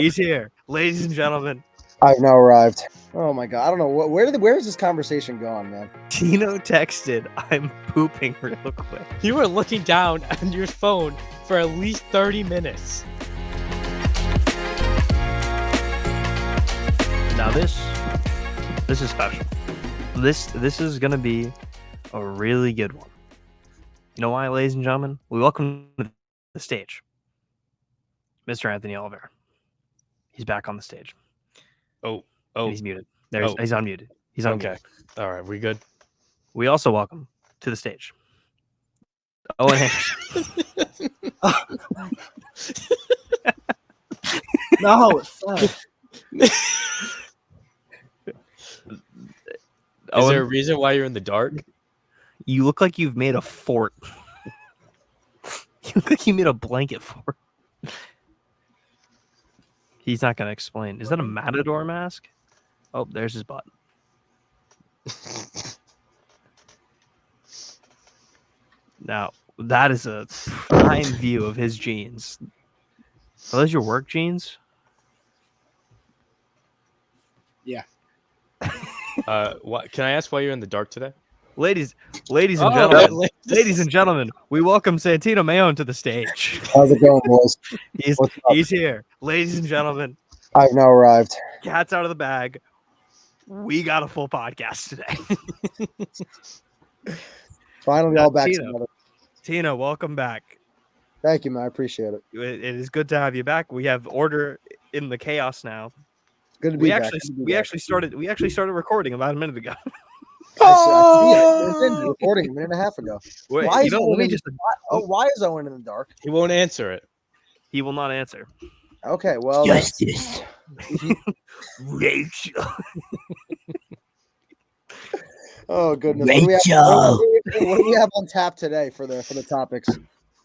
He's here, ladies and gentlemen. I've now arrived. Oh my god, I don't know where is this conversation going, man? Tino texted, "I'm pooping real quick." You were looking down on your phone for at least 30 minutes. Now this is special. This is gonna be a really good one. You know why, ladies and gentlemen? We welcome to the stage Mr. Anthony Oliver. He's back on the stage. Oh, And he's muted. He's unmuted. He's unmuted. Okay. All right, we good? We also welcome to the stage Owen Anderson. No, it's fine. Is there a reason why you're in the dark? You look like you've made a fort. You look like you made a blanket fort. He's not going to explain. Is that a matador mask? Oh, there's his butt. Now, that is a prime view of his jeans. Are those your work jeans? Yeah. What? Can I ask why you're in the dark today? Ladies and gentlemen, we welcome Santino Mayone to the stage. How's it going, boys? He's here. Ladies and gentlemen, I've now arrived. cat's out of the bag. We got a full podcast today. Finally, all back Tino. together. Tino, welcome back. Thank you, man. I appreciate it. It is good to have you back. We have order in the chaos now. Good to be back. We actually started recording about a minute ago. It's been recording a minute and a half ago. Wait, Why is Owen in the dark? He won't answer it. He will not answer. Okay, well, Justice. Rachel. oh goodness. Rachel. What do we have on tap today for the topics?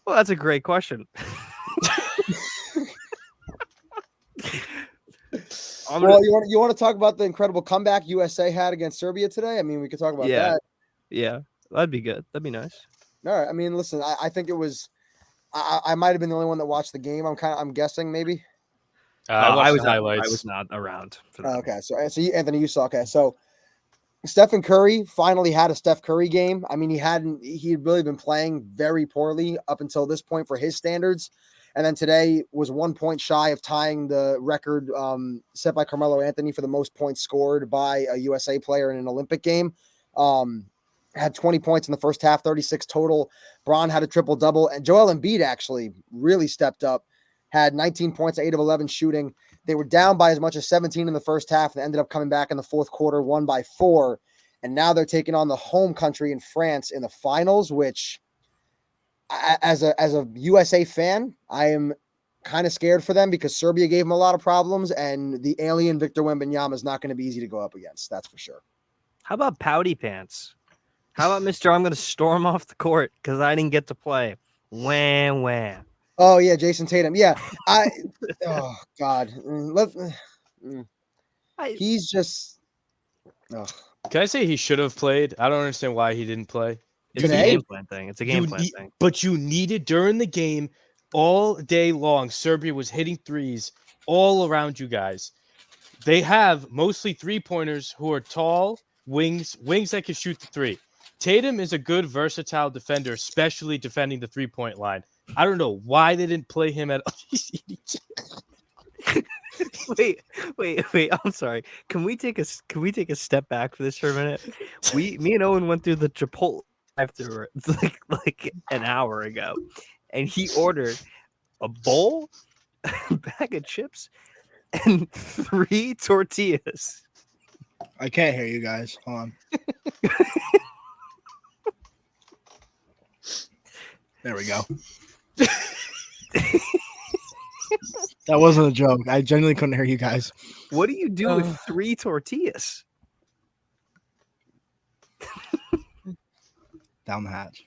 Well, that's a great question. Well, you want to talk about the incredible comeback USA had against Serbia today? I mean, we could talk about that. Yeah, that'd be good. That'd be nice. All right. I mean, listen, I think it was. I might have been the only one that watched the game. I'm guessing maybe. I was highlights. I was not around for that. Okay, so Anthony, you saw. Okay, so Stephen Curry finally had a Steph Curry game. I mean, he'd really been playing very poorly up until this point for his standards. And then today was 1 point shy of tying the record set by Carmelo Anthony for the most points scored by a USA player in an Olympic game. Had 20 points in the first half, 36 total. Bron had a triple-double. And Joel Embiid actually really stepped up, had 19 points, 8 of 11 shooting. They were down by as much as 17 in the first half and ended up coming back in the fourth quarter, won by 4. And now they're taking on the home country in France in the finals, which – as a USA fan, I am kind of scared for them because Serbia gave them a lot of problems, and the alien Victor Wembanyama is not going to be easy to go up against. That's for sure. How about Pouty Pants? How about Mr. I'm going to storm off the court because I didn't get to play? Wham. Oh, yeah, Jason Tatum. Yeah. Oh, God. He's just – Can I say he should have played? I don't understand why he didn't play. It's a game plan thing. It's a game plan thing. But you needed during the game all day long. Serbia was hitting threes all around you guys. They have mostly 3-pointers who are tall wings that can shoot the three. Tatum is a good versatile defender, especially defending the 3-point line. I don't know why they didn't play him at Wait. I'm sorry. Can we take a step back for this for a minute? Me and Owen went through the Chipotle after like an hour ago, and he ordered a bowl, a bag of chips, and 3 tortillas. I can't hear you guys. Hold on. There we go. That wasn't a joke. I genuinely couldn't hear you guys. What do you do with 3 tortillas? Down the hatch.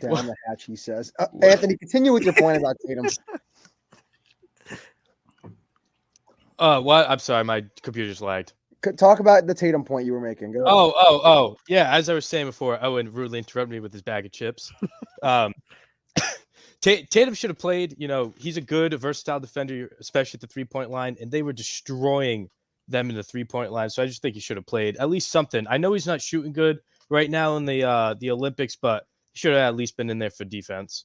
down the hatch, he says. Anthony, continue with your point about Tatum. What? I'm sorry, my computer just lagged. Talk about the Tatum point you were making. Go ahead. Oh. Yeah, as I was saying before, Owen rudely interrupted me with his bag of chips. Tatum should have played. He's a good, versatile defender, especially at the 3-point line, and they were destroying them in the 3-point line. So I just think he should have played at least something. I know he's not shooting good right now in the Olympics, but he should have at least been in there for defense.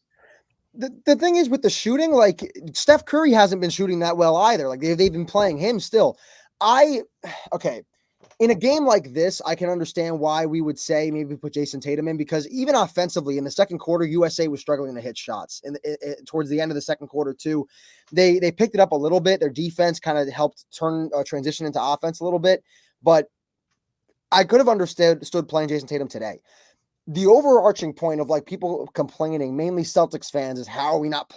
The thing is with the shooting, like Steph Curry hasn't been shooting that well either. Like they've been playing him still. Okay. In a game like this, I can understand why we would say maybe put Jason Tatum in, because even offensively in the second quarter, USA was struggling to hit shots. And towards the end of the second quarter too, they picked it up a little bit. Their defense kind of helped turn transition into offense a little bit, but I could have understood playing Jason Tatum today. The overarching point of like people complaining, mainly Celtics fans, is how are we not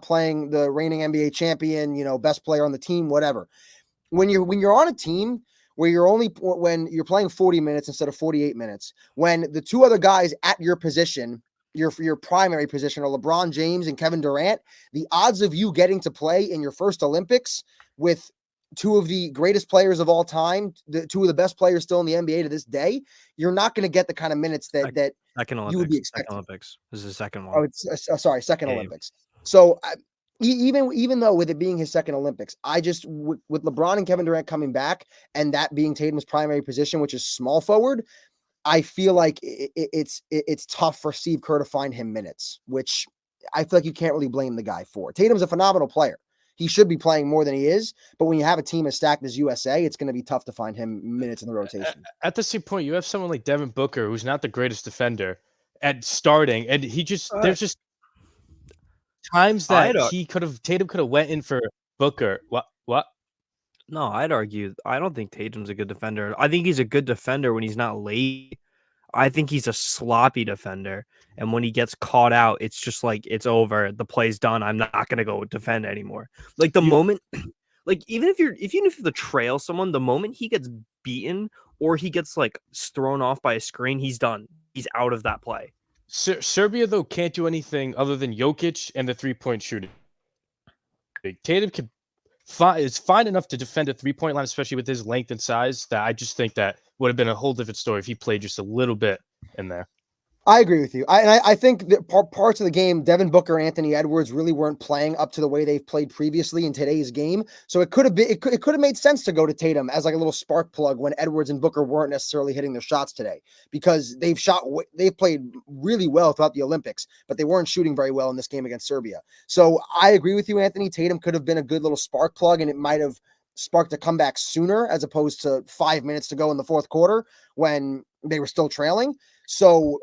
playing the reigning NBA champion, best player on the team, whatever. When you're on a team where when you're playing 40 minutes instead of 48 minutes, when the two other guys at your position, your primary position, are LeBron James and Kevin Durant, the odds of you getting to play in your first Olympics with two of the greatest players of all time, two of the best players still in the NBA to this day, you're not going to get the kind of minutes that second Olympics. You would be expecting. Second Olympics. This is the second one. Oh, it's sorry, second Olympics. So even though with it being his second Olympics, I just with LeBron and Kevin Durant coming back and that being Tatum's primary position, which is small forward, I feel like it's tough for Steve Kerr to find him minutes, which I feel like you can't really blame the guy for. Tatum's a phenomenal player. He should be playing more than he is, but when you have a team as stacked as USA, it's going to be tough to find him minutes in the rotation. At the same point, you have someone like Devin Booker, who's not the greatest defender at starting, and there's just times that Tatum could have went in for Booker. What? No, I'd argue. I don't think Tatum's a good defender. I think he's a good defender when he's not late. I think he's a sloppy defender. And when he gets caught out, it's just like, it's over. The play's done. I'm not going to go defend anymore. Like the moment, like even if you have to trail someone, the moment he gets beaten or he gets like thrown off by a screen, he's done. He's out of that play. Serbia, though, can't do anything other than Jokic and the 3-point shooting. Tatum is fine enough to defend a 3-point line, especially with his length and size, that I just think that would have been a whole different story if he played just a little bit in there. I agree with you. I think that parts of the game, Devin Booker and Anthony Edwards really weren't playing up to the way they've played previously in today's game. So it could have made sense to go to Tatum as like a little spark plug when Edwards and Booker weren't necessarily hitting their shots today, because they've played really well throughout the Olympics, but they weren't shooting very well in this game against Serbia. So I agree with you, Anthony. Tatum could have been a good little spark plug, and it might have sparked a comeback sooner as opposed to 5 minutes to go in the fourth quarter when they were still trailing. So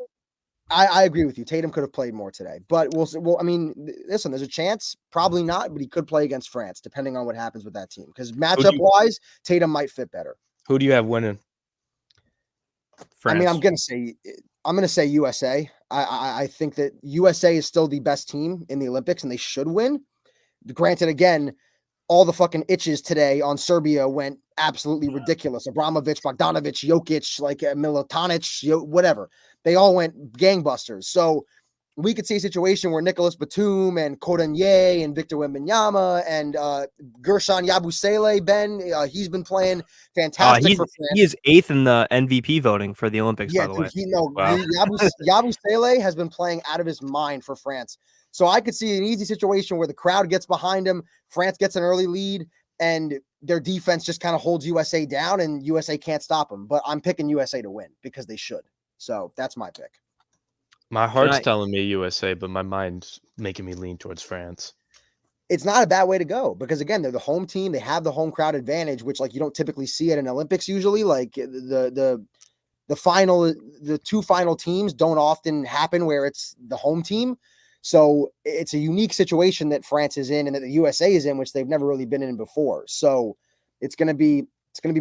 I agree with you. Tatum could have played more today, but I mean, listen, there's a chance, probably not, but he could play against France, depending on what happens with that team. Because matchup-wise, Tatum might fit better. Who do you have winning? France. I mean, I'm gonna say USA. I think that USA is still the best team in the Olympics, and they should win. Granted, again, all the fucking itches today on Serbia went absolutely ridiculous. Abramovich, Bogdanovic, Jokic, like Milutonic, whatever. They all went gangbusters. So we could see a situation where Nicholas Batum and Kodanye and Victor Wembanyama and Gershon Yabusele, he's been playing fantastic for France. He is 8th in the MVP voting for the Olympics, by the way. Yabusele has been playing out of his mind for France. So I could see an easy situation where the crowd gets behind him, France gets an early lead, and their defense just kind of holds USA down, and USA can't stop them. But I'm picking USA to win because they should. So that's my pick. My heart's telling me USA, but my mind's making me lean towards France. It's not a bad way to go because, again, they're the home team. They have the home crowd advantage, which like you don't typically see at an Olympics usually. Like the two final teams don't often happen where it's the home team. So it's a unique situation that France is in and that the USA is in, which they've never really been in before. So it's going to be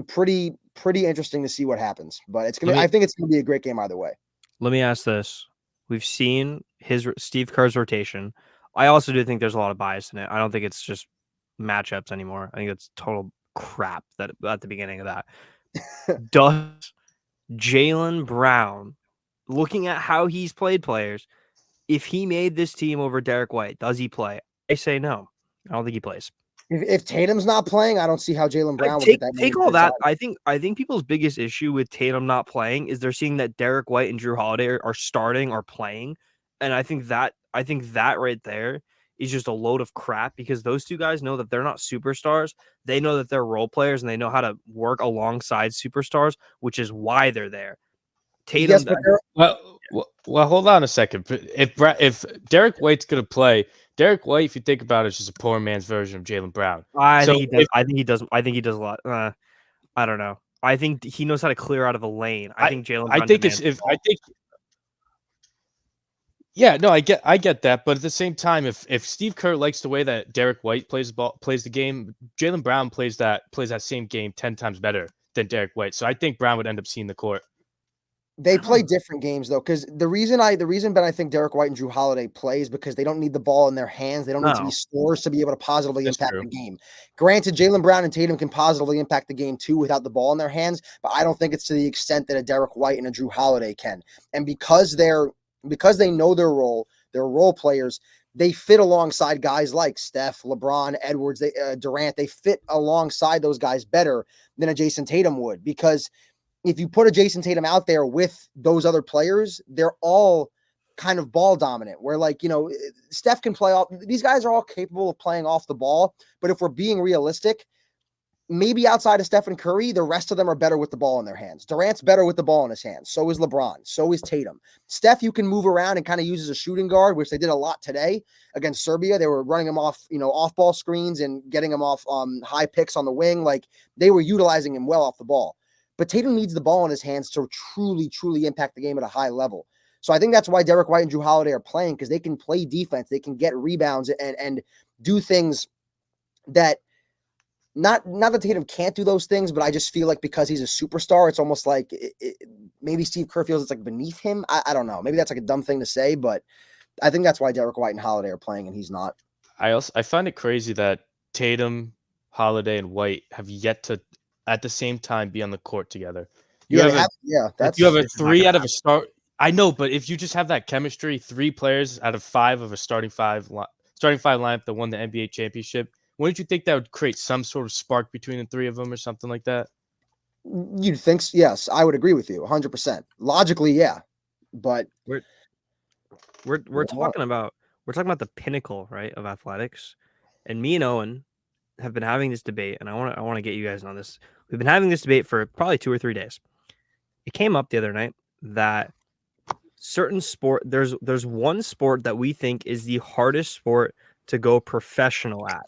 pretty interesting to see what happens. But I think it's going to be a great game either way. Let me ask this. We've seen Steve Kerr's rotation. I also do think there's a lot of bias in it. I don't think it's just matchups anymore. I think it's total crap that at the beginning of that. Does Jaylen Brown, looking at how he's played players, if he made this team over Derek White, does he play? I say no. I don't think he plays. If Tatum's not playing, I don't see how Jaylen Brown would take all that. I think people's biggest issue with Tatum not playing is they're seeing that Derek White and Drew Holiday are starting or playing, And I think that right there is just a load of crap because those two guys know that they're not superstars. They know that they're role players and they know how to work alongside superstars, which is why they're there. Yes, Tatum, but Well, hold on a second. If Derek White's gonna play, Derek White, if you think about it, is just a poor man's version of Jaylen Brown. I So think he does. I think he does. I think he does a lot. I don't know. I think he knows how to clear out of a lane. I think Jaylen I Brown think it's demands if the I ball. think yeah, no, I get that, but at the same time, if Steve Kerr likes the way that Derek White plays the game, Jaylen Brown plays that same game 10 times better than Derek White. So I think Brown would end up seeing the court. they play different games though, because the reason Ben I think Derek White and Drew Holiday play is because they don't need the ball in their hands. They don't need to be No. scorers to be able to positively That's impact true. the game. Granted, Jaylen Brown and Tatum can positively impact the game too without the ball in their hands, but I don't think it's to the extent that a Derek White and a Drew Holiday can. And because they know their role, they're role players. They fit alongside guys like Steph, LeBron, Edwards, Durant. They fit alongside those guys better than a Jason Tatum would, because if you put a Jason Tatum out there with those other players, they're all kind of ball dominant. Where Steph can play off. These guys are all capable of playing off the ball. But if we're being realistic, maybe outside of Steph and Curry, the rest of them are better with the ball in their hands. Durant's better with the ball in his hands. So is LeBron. So is Tatum. Steph, you can move around and kind of use as a shooting guard, which they did a lot today against Serbia. They were running him off, off ball screens and getting him off high picks on the wing. Like, they were utilizing him well off the ball. But Tatum needs the ball in his hands to truly, truly impact the game at a high level. So I think that's why Derek White and Drew Holiday are playing, because they can play defense. They can get rebounds and do things that not that Tatum can't do those things, but I just feel like because he's a superstar, it's almost like maybe Steve Kerr feels it's like beneath him. I don't know. Maybe that's like a dumb thing to say, but I think that's why Derek White and Holiday are playing and he's not. I find it crazy that Tatum, Holiday, and White have yet to at the same time be on the court together. You have a 3 out of a start. I know, but if you just have that chemistry, 3 players out of 5 of a starting five lineup that won the NBA championship, wouldn't you think that would create some sort of spark between the 3 of them or something like that? You'd think, yes, I would agree with you 100%. Logically, yeah, but we're talking about the pinnacle, right, of athletics, and me and Owen have been having this debate, and I want to get you guys on this. We've been having this debate for probably 2 or 3 days. It came up the other night that certain sport, there's one sport that we think is the hardest sport to go professional at,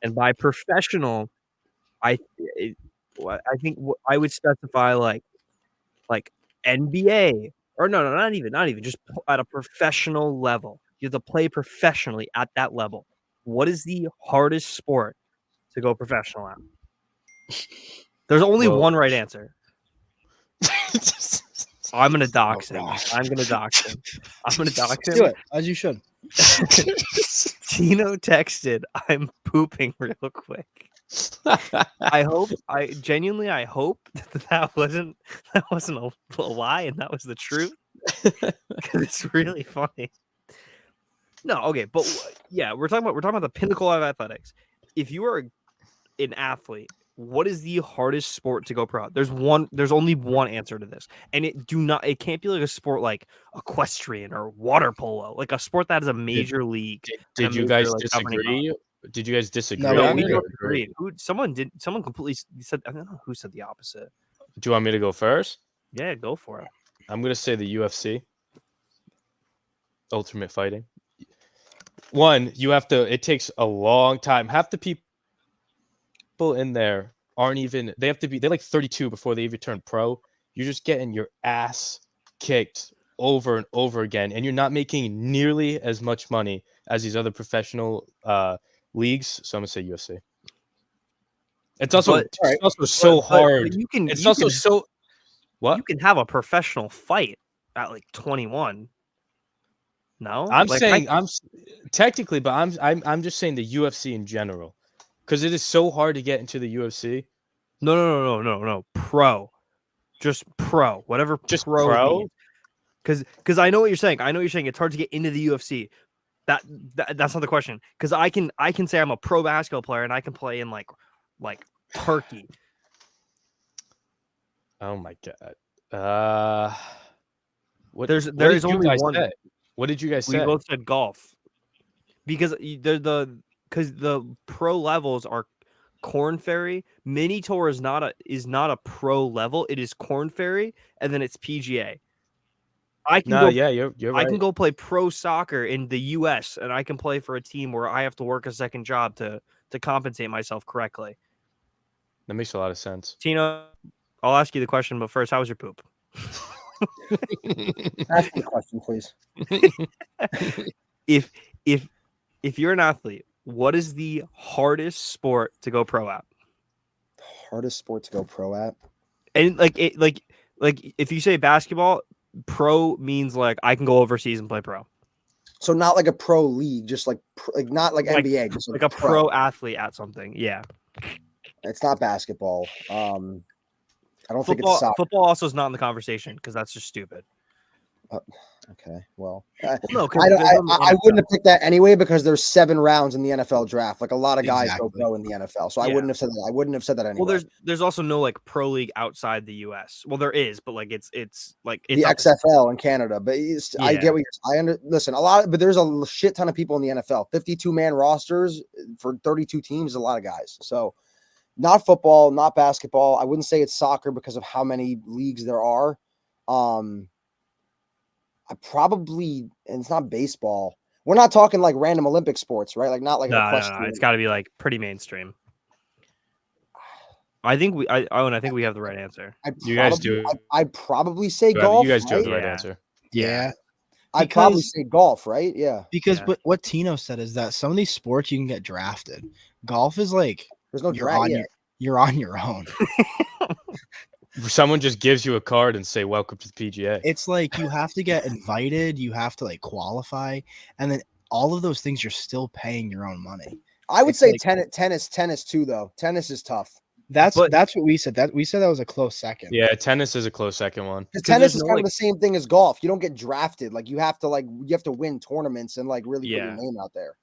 and by professional, I think I would specify like NBA, or no, not even just at a professional level. You have to play professionally at that level. What is the hardest sport to go professional at? There's only one right answer. I'm gonna dox him. I'm gonna dox him. Do it as you should. Tino texted, "I'm pooping real quick." I genuinely hope that wasn't a lie and that was the truth, because it's really funny. No, okay, but yeah, we're talking about the pinnacle of athletics. If you are an athlete, what is the hardest sport to go pro? There's only one answer to this, and it can't be like a sport like equestrian or water polo, like a sport that is a major league. Did you guys disagree? Did you guys disagree? No, we agreed. Someone completely said. I don't know who said the opposite. Do you want me to go first? Yeah, go for it. I'm gonna say the UFC, Ultimate Fighting. One, it takes a long time. Half the people in there they're like 32 before they even turn pro. You're just getting your ass kicked over and over again, and you're not making nearly as much money as these other professional leagues. So I'm gonna say UFC. It's also so hard. But you can have a professional fight at like 21. No, I'm technically, but I'm just saying the UFC in general, because it is so hard to get into the UFC. No. Pro, just pro, whatever. Just pro. Because I know what you're saying. It's hard to get into the UFC. That's not the question. Because I can say I'm a pro basketball player and I can play in like Turkey. Oh my god. There is only one. What did you guys We say? both said golf because the pro levels are Corn Ferry. Mini Tour is not a pro level. It is Corn Ferry, and then it's PGA. I can No, go. yeah, you're I right. can go play pro soccer in the U.S. and I can play for a team where I have to work a second job to compensate myself correctly. That makes a lot of sense. Tino, I'll ask you the question, but first, how was your poop? Ask me a question, please. if you're an athlete, what is the hardest sport to go pro at? Hardest sport to go pro at? And like if you say basketball, pro means like I can go overseas and play pro. So not like a pro league, just like not like NBA, just Like a pro athlete at something. Yeah. It's not basketball. I don't think it's Football. soccer. Football also is not in the conversation because that's just stupid. Okay, well, No, I wouldn't have picked that anyway because there's 7 rounds in the NFL draft. Like a lot of guys go Exactly. pro in the NFL, so I Yeah. wouldn't have said that. I wouldn't have said that anyway. Well, there's also no like pro league outside the U.S. Well, there is, but like it's like it's the not the same. XFL in Canada, but I Yeah. get what you're. Listen, but there's a shit ton of people in the NFL. 52-man rosters for 32 teams is a lot of guys. So, not football, not basketball. I wouldn't say it's soccer because of how many leagues there are. I probably, and it's not baseball. We're not talking like random Olympic sports, right? Like not like No, equestrian. it's got to be like pretty mainstream. I think we have the right answer. You guys do. I'd probably say golf. You guys do have the right? right Yeah. answer. Yeah. I'd probably Because- say golf, right? Yeah. Because Yeah. what Tino said is that some of these sports you can get drafted. Golf is like There's no you're draft. on Yeah. you're on your own. Someone just gives you a card and say, "Welcome to the PGA." It's like you have to get invited, you have to like qualify, and then all of those things you're still paying your own money. I would It's say like- tennis too, though. Tennis is tough. That's But- what we said. That was a close second. Yeah, tennis is a close second one. Because 'Cause tennis there's is no, kind like- of the same thing as golf. You don't get drafted. Like you have to win tournaments and like really put Yeah. your name out there.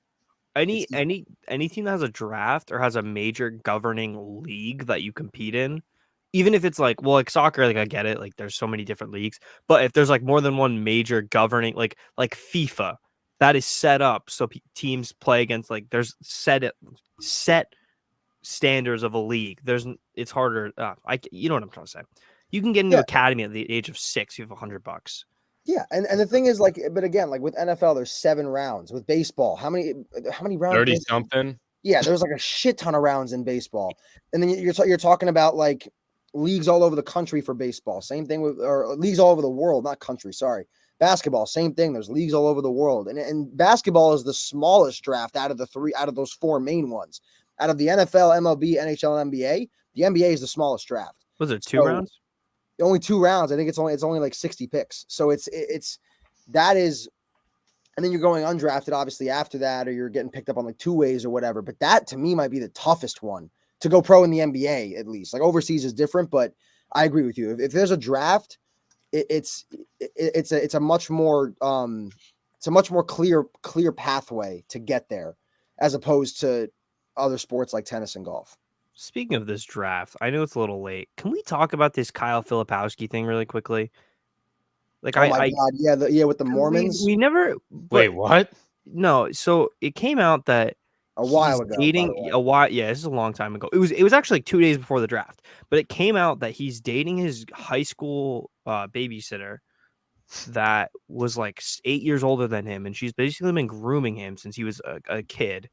Any It's- team that has a draft or has a major governing league that you compete in, even if it's like, well, like soccer, like I get it, like there's so many different leagues, but if there's like more than one major governing, like FIFA, that is set up so teams play against, like there's set standards of a league. It's harder. You know what I'm trying to say. You can get into Yeah. academy at the age of 6. You have $100. Yeah, and the thing is, like, but again, like with NFL, there's 7 rounds. With baseball, how many rounds? 30 something. Yeah, there's like a shit ton of rounds in baseball, and then you're talking about like leagues all over the country for baseball. Same thing with or leagues all over the world, not country. Sorry, basketball, same thing. There's leagues all over the world, and basketball is the smallest draft out of those 4 main ones. Out of the NFL, MLB, NHL, and NBA, the NBA is the smallest draft. Was it 2 So- rounds? Only 2 rounds. I think it's only like 60 picks. So that is, and then you're going undrafted obviously after that, or you're getting picked up on like 2 ways or whatever. But that to me might be the toughest one to go pro in the NBA at least. Like overseas is different, but I agree with you. If there's a draft, it's a much more clear pathway to get there as opposed to other sports like tennis and golf. Speaking of this draft, I know it's a little late. Can we talk about this Kyle Filipowski thing really quickly? Like, Oh my god, yeah, with the Mormons we never. Wait, but what? no. So it came out that a while he's ago. by the dating way. a while. Yeah, this is a long time ago. It was actually like 2 days before the draft, but it came out that he's dating his high school babysitter that was like 8 years older than him, and she's basically been grooming him since he was a kid.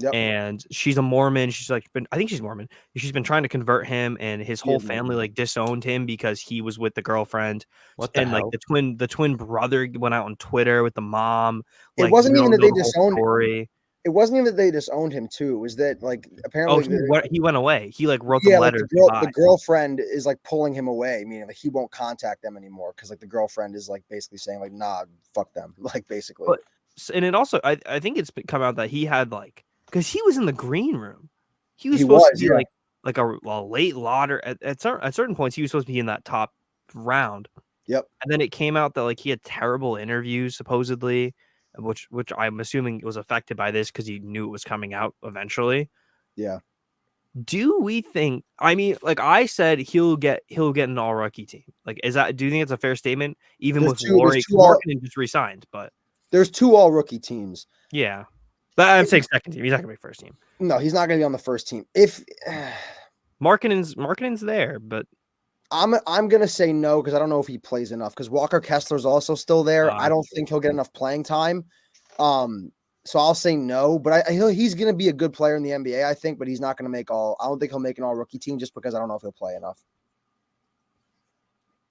Yep. And she's a Mormon. She's like I think she's Mormon. She's been trying to convert him, and his whole is Mormon. family like disowned him because he was with the girlfriend. What the And hell? like the twin brother went out on Twitter with the mom. It Like, wasn't we even don't that they know the whole disowned him. story. It wasn't even that they disowned him too. It was that like Oh, apparently he went away. He like wrote yeah, the like letter. the girlfriend is like pulling him away, meaning like he won't contact them anymore because like the girlfriend is like basically saying like nah, fuck them, like basically. But- And it also, I think it's come out that he had like, because he was in the green room. He was He supposed was, to be yeah. like a late lodder. At certain points, he was supposed to be in that top round. Yep. And then it came out that like he had terrible interviews supposedly, which I'm assuming was affected by this because he knew it was coming out eventually. Yeah. Do we think? I mean, like I said, he'll get an all rookie team. Like, do you think it's a fair statement? Even There's with two Laurie, all- Markkinen just resigned, but There's 2 all rookie teams. Yeah, but I'm saying second team. He's not gonna be first team. No, he's not going to be on the first team. If Markkanen's there, but I'm going to say no because I don't know if he plays enough. Because Walker Kessler's also still there. I don't think he'll get enough playing time. So I'll say no. But he's going to be a good player in the NBA, I think. But he's not going to make all. I don't think he'll make an all rookie team just because I don't know if he'll play enough.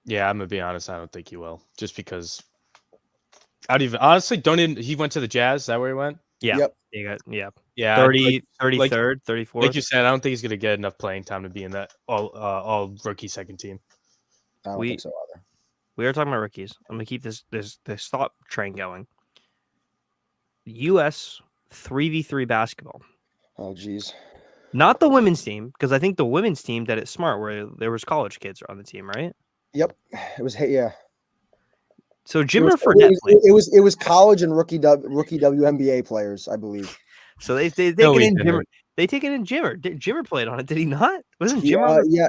Yeah, I'm gonna be honest. I don't think he will, just because. Don't even. He went to the Jazz. Is that where he went? yeah, Yep. Yeah, 33rd, 34th. Like you said, I don't think he's gonna get enough playing time to be in that all rookie second team. I don't think so either. We are talking about rookies. I'm gonna keep this thought train going. U.S. 3v3 basketball. Oh, geez. Not the women's team, because I think the women's team did it smart, where there was college kids on the team, right? Yep. It was. Yeah. So Jimmer Fredette played. It was college and rookie WNBA players, I believe. So they taken in Jimmer. They taken in Jimmer. Jimmer played on it, did he not? Wasn't Jimmer? Yeah.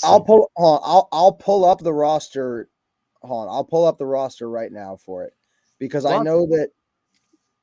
I'll pull up the roster. Hold on, I'll pull up the roster right now for it because I know that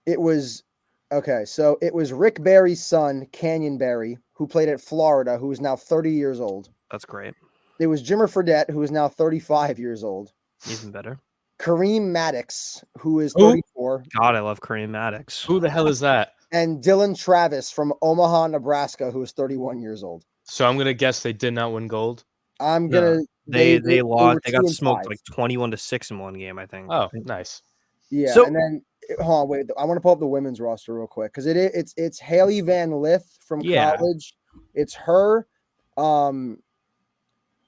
it was okay. So it was Rick Barry's son, Canyon Barry, who played at Florida, who is now 30 years old. That's great. It was Jimmer Fredette, who is now 35 years old. Even better. Kareem Maddox, who is 34. God, I love Kareem Maddox. Who the hell is that? And Dylan Travis from Omaha, Nebraska, who is 31 years old. So I'm gonna guess they did not win gold. I'm gonna. They lost. They got 2-5. smoked like 21-6 in one game, I think. Oh, nice. Yeah, So- and then hold on, wait. I want to pull up the women's roster real quick because it's Haley Van Lith from college. It's her.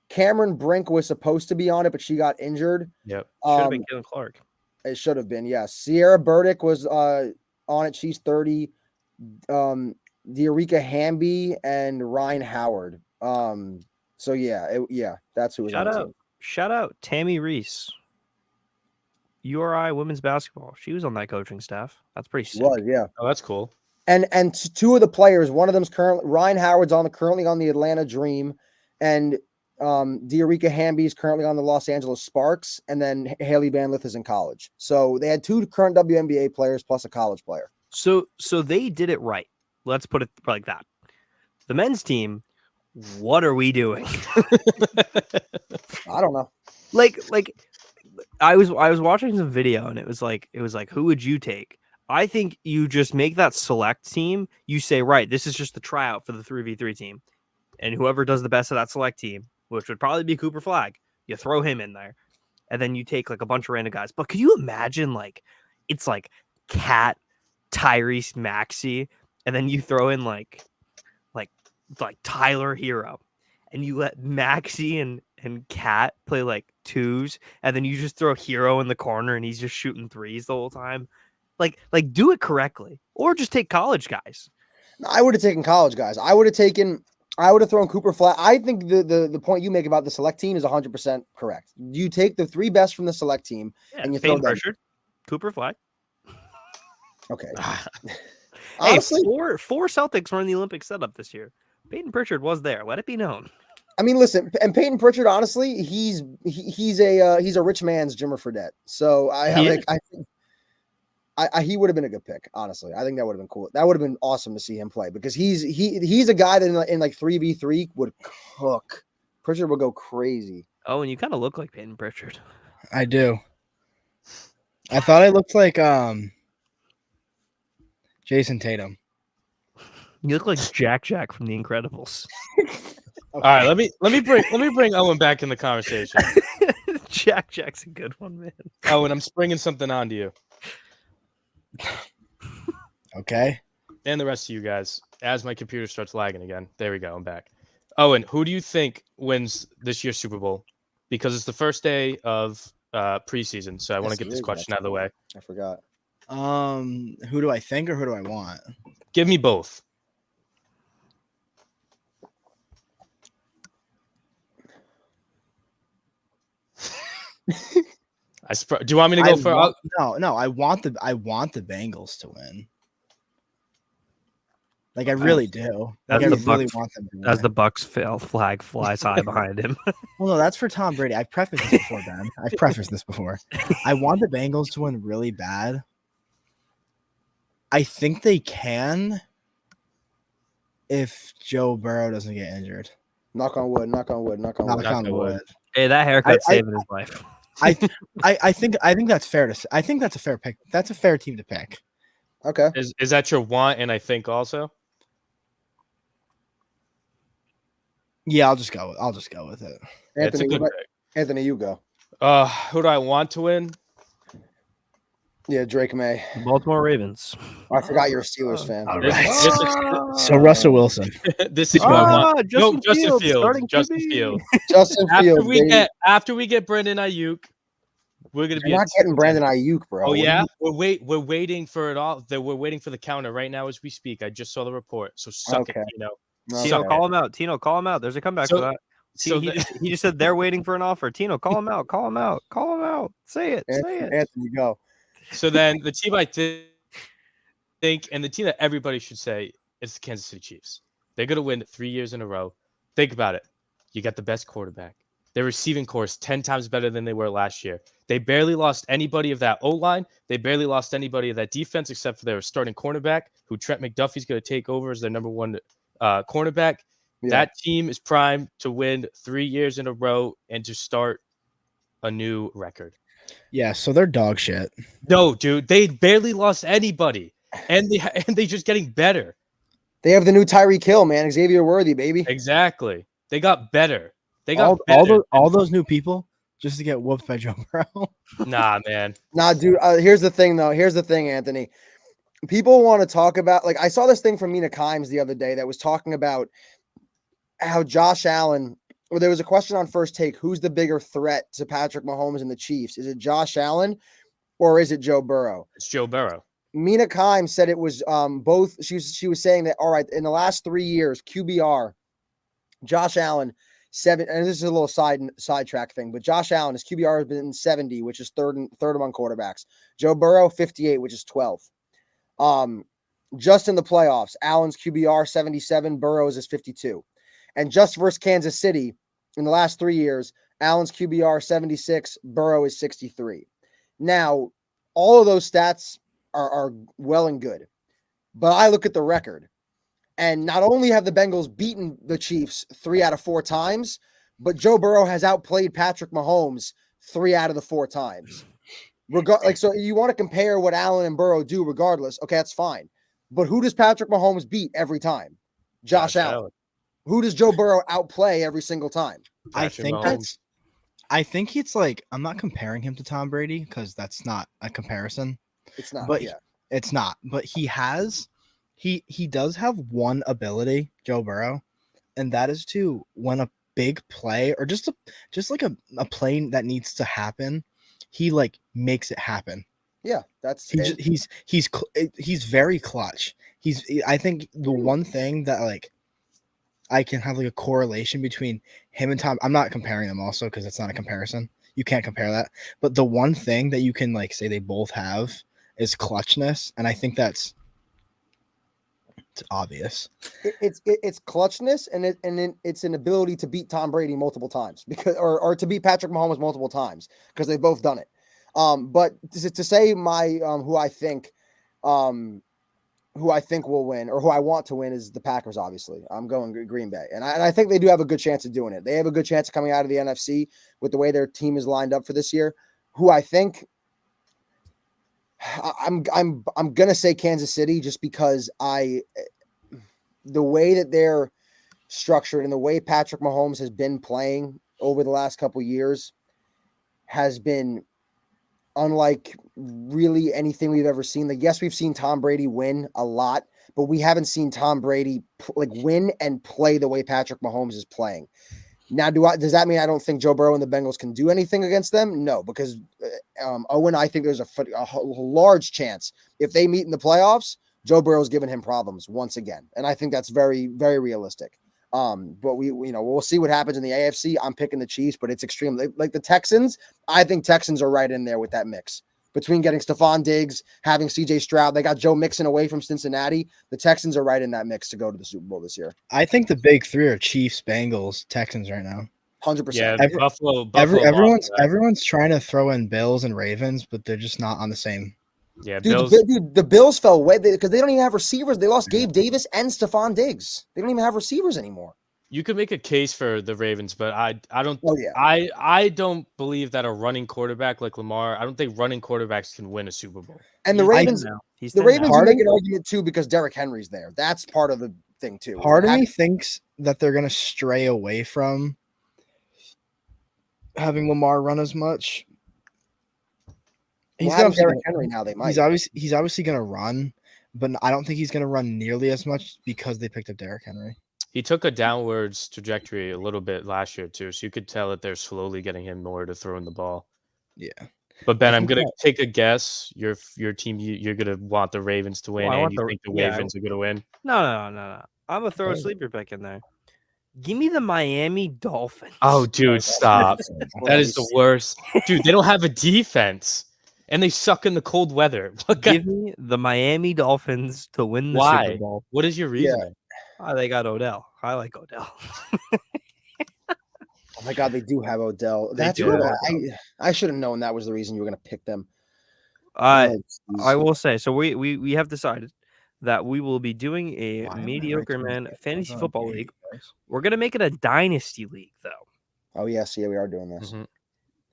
Cameron Brink was supposed to be on it, but she got injured. Yep. Should have been Caitlin Clark. It should have been, yes. Sierra Burdick was on it. She's 30. Dearica Hamby and Ryan Howard. So yeah, that's who was on the team. Shout out Tammy Reese. URI women's basketball. She was on that coaching staff. That's pretty sick. Was, yeah. Oh, that's cool. And 2 of the players, one of them's Ryan Howard's currently on the Atlanta Dream, and Dearica Hamby is currently on the Los Angeles Sparks, and then Haley Van Lith is in college. So they had 2 current WNBA players plus a college player. So they did it right. Let's put it like that. The men's team, what are we doing? I don't know. Like I was watching some video and it was like who would you take? I think you just make that select team. You say, right, this is just the tryout for the 3v3 team. And whoever does the best of that select team, which would probably be Cooper Flagg, you throw him in there. And then you take like a bunch of random guys. But could you imagine it's like Cat, Tyrese Maxey, and then you throw in like Tyler Hero, and you let Maxey and Cat play like twos, and then you just throw Hero in the corner and he's just shooting threes the whole time. Like do it correctly, or just take college guys. I would have taken college guys. I would have thrown Cooper Flagg. I think the point you make about the select team is 100% correct. You take the 3 best from the select team and you throw them. Pritchard, Cooper Flagg. Okay. Honestly, four Celtics were in the Olympic setup this year. Peyton Pritchard was there. Let it be known. I mean, listen, and Peyton Pritchard, honestly, he's a rich man's Jimmer Fredette. So I think he would have been a good pick. Honestly, I think that would have been cool. That would have been awesome to see him play because he's a guy that in like 3v3 would cook. Pritchard would go crazy. Oh, and you kind of look like Peyton Pritchard. I do. I thought I looked like Jason Tatum. You look like Jack from The Incredibles. Okay. All right, let me bring Owen back in the conversation. Jack's a good one, man. Owen, I'm springing something onto you. Okay. And the rest of you guys, as my computer starts lagging again. There we go. I'm back. Owen, who do you think wins this year's Super Bowl? Because it's the first day of preseason, so I want to get this question out of the way. I forgot. Who do I think or who do I want? Give me both. Do you want me to go for? No. I want the Bengals to win. Like I really do. That's like, the I really Bucks. want them to win. As the Bucks flag flies high behind him. Well, no, that's for Tom Brady. I've prefaced this before, Ben. I've prefaced this before. I want the Bengals to win really bad, I think they can if Joe Burrow doesn't get injured. Knock on wood. Knock on wood. Knock on wood. Knock on on wood. wood. Hey, that haircut I- saving his life. I think that's fair to say. I think that's a fair pick. That's a fair team to pick. Okay. Is that your want? And I think also. Yeah, I'll just go with it. Yeah, it's a Anthony, good what about- pick. Anthony, you go. Who do I want to win? Yeah, Drake May. The Baltimore Ravens. I forgot you're a Steelers fan. All This- right. this So Russell Wilson. This is who I want. Justin No, Justin Fields, Fields. starting Justin QB. Fields. Justin Fields. After we get Brandon Ayuk, we're gonna be You're not at getting 6-10. Brandon Ayuk, bro. Oh What do yeah, you- we're waiting for it all. We're waiting for the counter right now as we speak. I just saw the report. So suck Okay. it, Tino. Tino, Okay. call him out. Tino, call him out. There's a comeback So- for that. So He just said they're waiting for an offer. Tino, call him out. Call him out. Call him out. Say it. Say it. Anthony, go. So then the team I think, and the team that everybody should say is the Kansas City Chiefs. They're going to win 3 years in a row. Think about it. You got the best quarterback. Their receiving core is 10 times better than they were last year. They barely lost anybody of that O-line. They barely lost anybody of that defense except for their starting cornerback, who Trent McDuffie's going to take over as their number one cornerback. Yeah. That team is primed to win 3 years in a row and to start a new record. Yeah, so they're dog shit. No, dude, they barely lost anybody, and they just getting better. They have the new Tyreek Hill, man. Xavier Worthy, baby. Exactly, they got better. They got all those new people just to get whooped by Joe Burrow. Nah, man. Nah, dude. Here's the thing, though. Here's the thing, Anthony. People want to talk about, like, I saw this thing from Mina Kimes the other day that was talking about how Josh Allen, or there was a question on First Take, who's the bigger threat to Patrick Mahomes and the Chiefs? Is it Josh Allen or is it Joe Burrow? It's Joe Burrow. Mina Kimes said it was both. She was saying that, all right, in the last 3 years, QBR, Josh Allen, 7, and this is a little sidetrack thing, but Josh Allen, his QBR has been 70, which is third among quarterbacks. Joe Burrow, 58, which is 12th. Just in the playoffs, Allen's QBR 77, Burrow's is 52. And just versus Kansas City in the last 3 years, Allen's QBR 76, Burrow is 63. Now, all of those stats are well and good, but I look at the record, and not only have the Bengals beaten the Chiefs 3 out of 4 times, but Joe Burrow has outplayed Patrick Mahomes 3 out of the 4 times. So you want to compare what Allen and Burrow do regardless. Okay, that's fine. But who does Patrick Mahomes beat every time? Josh Allen. Who does Joe Burrow outplay every single time? I think it's like, I'm not comparing him to Tom Brady because that's not a comparison. It's not. But yeah. It's not. But he does have one ability, Joe Burrow, and that is to, when a big play or just like a play that needs to happen, he like makes it happen. Yeah, that's he's very clutch. I think the one thing that like I can have like a correlation between him and Tom. I'm not comparing them also because it's not a comparison. You can't compare that. But the one thing that you can like say they both have is clutchness, and I think it's obvious. It's clutchness, and it's an ability to beat Tom Brady multiple times because or to beat Patrick Mahomes multiple times because they've both done it. But to say my who I think will win or who I want to win is the Packers. Obviously, I'm going Green Bay, and I think they do have a good chance of doing it. They have a good chance of coming out of the NFC with the way their team is lined up for this year. Who I think. I'm gonna say Kansas City just because the way that they're structured and the way Patrick Mahomes has been playing over the last couple years has been unlike really anything we've ever seen. Like, yes, we've seen Tom Brady win a lot, but we haven't seen Tom Brady win and play the way Patrick Mahomes is playing. Now, does that mean I don't think Joe Burrow and the Bengals can do anything against them? No, because Owen, I think there's a large chance if they meet in the playoffs, Joe Burrow's giving him problems once again, and I think that's very, very realistic. But we'll see what happens in the AFC. I'm picking the Chiefs, but it's extreme. Like the Texans, I think Texans are right in there with that mix. Between getting Stephon Diggs, having CJ Stroud, they got Joe Mixon away from Cincinnati. The Texans are right in that mix to go to the Super Bowl this year. I think the big three are Chiefs, Bengals, Texans right now. 100%. Yeah, Buffalo. Everyone's trying to throw in Bills and Ravens, but they're just not on the same. Yeah, Dude, Bills. the Bills fell away because they don't even have receivers. They lost Gabe Davis and Stephon Diggs. They don't even have receivers anymore. You could make a case for the Ravens, but I don't. Oh yeah. I don't believe that a running quarterback like Lamar. I don't think running quarterbacks can win a Super Bowl. And the He's 10 Ravens, now. He's the 10 Ravens, now. you Harden- make an argument too because Derrick Henry's there. That's part of the thing too. Part of me thinks that they're gonna stray away from having Lamar run as much. He's got Derrick Henry now. They might. He's obviously gonna run, but I don't think he's gonna run nearly as much because they picked up Derrick Henry. He took a downwards trajectory a little bit last year too, so you could tell that they're slowly getting him more to throwing the ball. Yeah. But Ben, I I'm think gonna take a guess. Your team, you're gonna want the Ravens to win, Well, I and want you think the Ravens are gonna win. No. I'm gonna throw a Okay. sleeper pick in there. Give me the Miami Dolphins. Oh, dude, stop! That is the worst, dude. They don't have a defense, and they suck in the cold weather. What Give me the Miami Dolphins to win the Why? Super Bowl. What is your reasoning? They got Odell. I like Odell. Oh my God, they do have Odell. They That's do what have I should have known that was the reason you were going to pick them. I Oh, will say, so we have decided that we will be doing a Why am I Mediocre right Men to it? fantasy I thought football I league. gave We're gonna make it a dynasty league though. Oh yes, yeah, we are doing this. Mhm.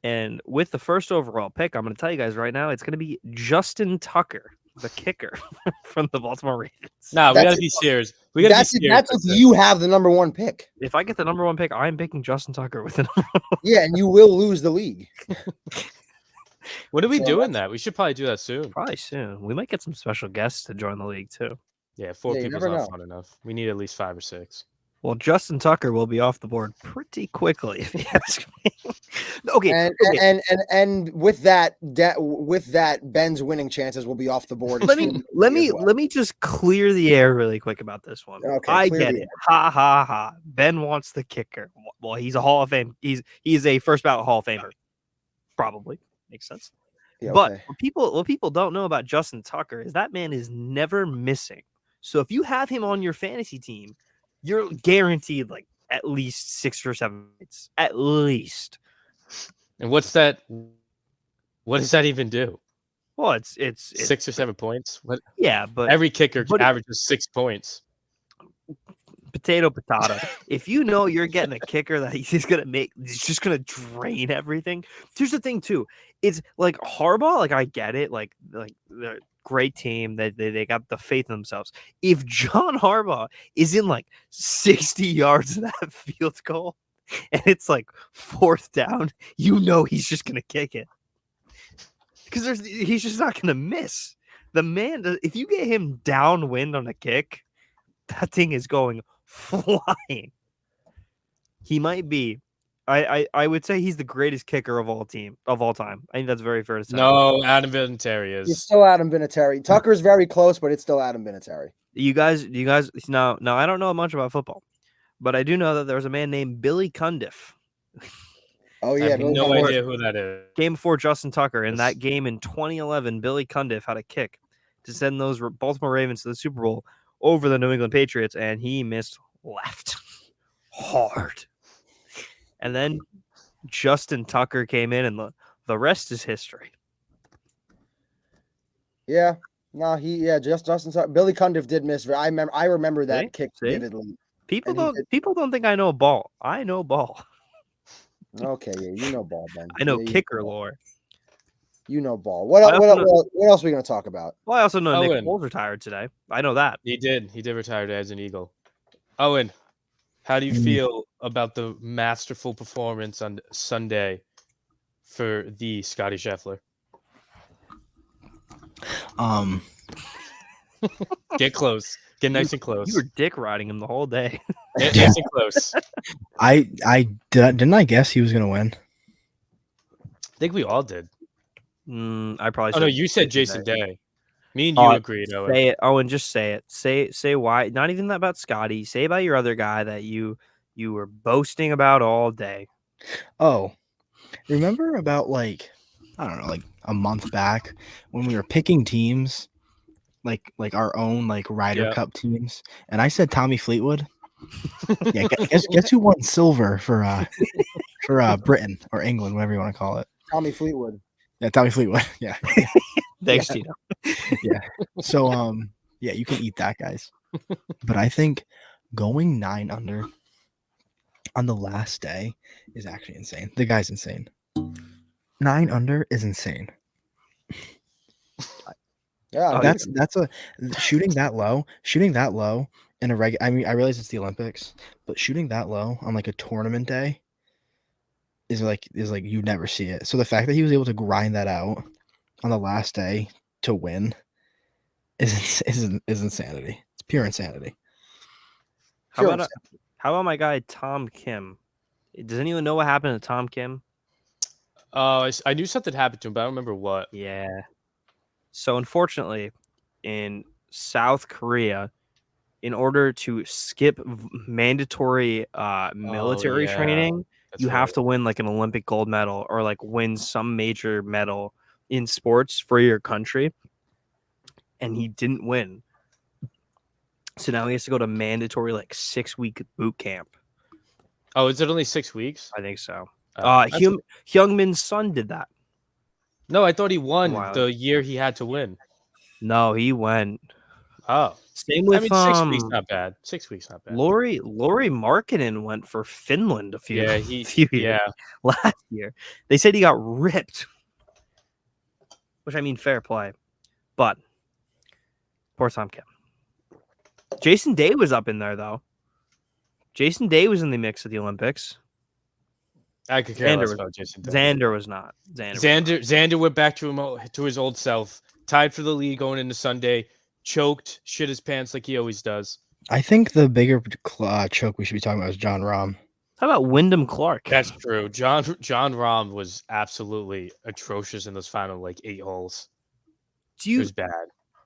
And with the first overall pick, I'm going to tell you guys right now, it's going to be Justin Tucker, the kicker from the Baltimore Ravens. Nah, we That's gotta it. be serious. We gotta be That's serious. that's if you have the number one pick. If I get the number one pick, I'm picking Justin Tucker with the Yeah, and you will lose the league. When are we So doing that? We should probably do that soon. probably soon. We might get some special guests to join the league too. Yeah, 4 Yeah, you people's never not know. fun enough. We need at least 5 or 6. Well, Justin Tucker will be off the board pretty quickly, if you ask me. Okay, And with that, Ben's winning chances will be off the board. let me as well. let me just clear the air really quick about this one. Okay, I clear get the it. Ha ha ha. Ben wants the kicker. Well, he's a Hall of Fame. He's a first ballot Hall of Famer. Probably makes sense. Yeah, But okay. what people don't know about Justin Tucker is that man is never missing. So if you have him on your fantasy team, you're guaranteed like at least 6 or 7 points. At least. And what's that? What does that even do? Well, it's 6 or 7 points? What? yeah, but Every kicker but- averages 6 points. potato. If you know you're getting a kicker that he's just gonna drain everything. Here's the thing too. It's like Harbaugh, like I get it, like the great team that they got the faith in themselves. If John Harbaugh is in like 60 yards of that field goal and it's like 4th down, you know he's just gonna kick it. Because he's just not gonna miss. The man, if you get him downwind on a kick, that thing is going flying. He might be. I would say he's the greatest kicker of all time. I think that's very fair to say. No, Adam Vinatieri It's is. still Adam Vinatieri. Tucker's very close, but it's still Adam Vinatieri. You guys now I don't know much about football, but I do know that there was a man named Billy Cundiff. Oh I yeah, have Billy no Cundiff. idea who that is. Game before Justin Tucker. In Yes. that game in 2011, Billy Cundiff had a kick to send those Baltimore Ravens to the Super Bowl over the New England Patriots, and he missed left hard. And then Justin Tucker came in, and the rest is history. Yeah, no, Justin Tucker. Billy Cundiff did miss. I remember that See? kick See? vividly. People And he don't think I know ball. I know ball. Okay, yeah, you know ball, Ben. I know Yeah, kicker lore. You know ball. What I else? also What else are we going to talk about? Well, I also know Nick Owen. Foles retired today. I know that. He did retire as an Eagle. Owen, how do you feel about the masterful performance on Sunday for the Scotty Scheffler? Get close. Get nice and close. You were dick riding him the whole day. Get nice and close. Didn't I guess he was gonna win? I think we all did. I probably. Oh no, said you said Jason Day. Me and you Oh, agreed, Owen. Say it, Owen. Just say it. Say why. Not even that about Scotty. Say about your other guy that you were boasting about all day. Oh, remember about like I don't know, like a month back when we were picking teams, like our own like Ryder Yeah. Cup teams, and I said Tommy Fleetwood. Yeah, guess who won silver for Britain or England, whatever you want to call it. Tommy Fleetwood. Yeah, Tommy Fleetwood. Yeah. Thanks, Tino. Yeah. So yeah, you can eat that, guys. But I think going 9 under on the last day is actually insane. The guy's insane. 9 under is insane. Yeah, Oh, That's a shooting that low in a I mean, I realize it's the Olympics, but shooting that low on like a tournament day is like you never see it. So the fact that he was able to grind that out on the last day to win is insanity. It's pure insanity. how Pure about my guy Tom Kim? Does anyone know what happened to Tom Kim? I knew something happened to him, but I don't remember what. Yeah. So unfortunately, in South Korea, in order to skip mandatory military yeah, training, that's you have right. to win like an Olympic gold medal or like win some major medal in sports for your country. And he didn't win. So now he has to go to mandatory like 6-week boot camp. Oh, is it only 6 weeks? I think so. That's- Hyungmin's son did that. No, I thought he won while the year he had to win. No, he went. Oh, Same with I mean, 6 weeks not bad. 6 weeks not bad. Lori Markkinen went for Finland a few Yeah, few years last year. They said he got ripped, which I mean, fair play, but poor Tom Kim. Jason Day was up in there though. Jason Day was in the mix of the Olympics. I could care less about Jason Day. Xander was not. Xander went back to his old self. Tied for the lead going into Sunday. Choked, shit his pants like he always does. I think the bigger choke we should be talking about is John Rahm. How about Wyndham Clark? That's true. John Rahm was absolutely atrocious in those final like 8 holes. It was bad.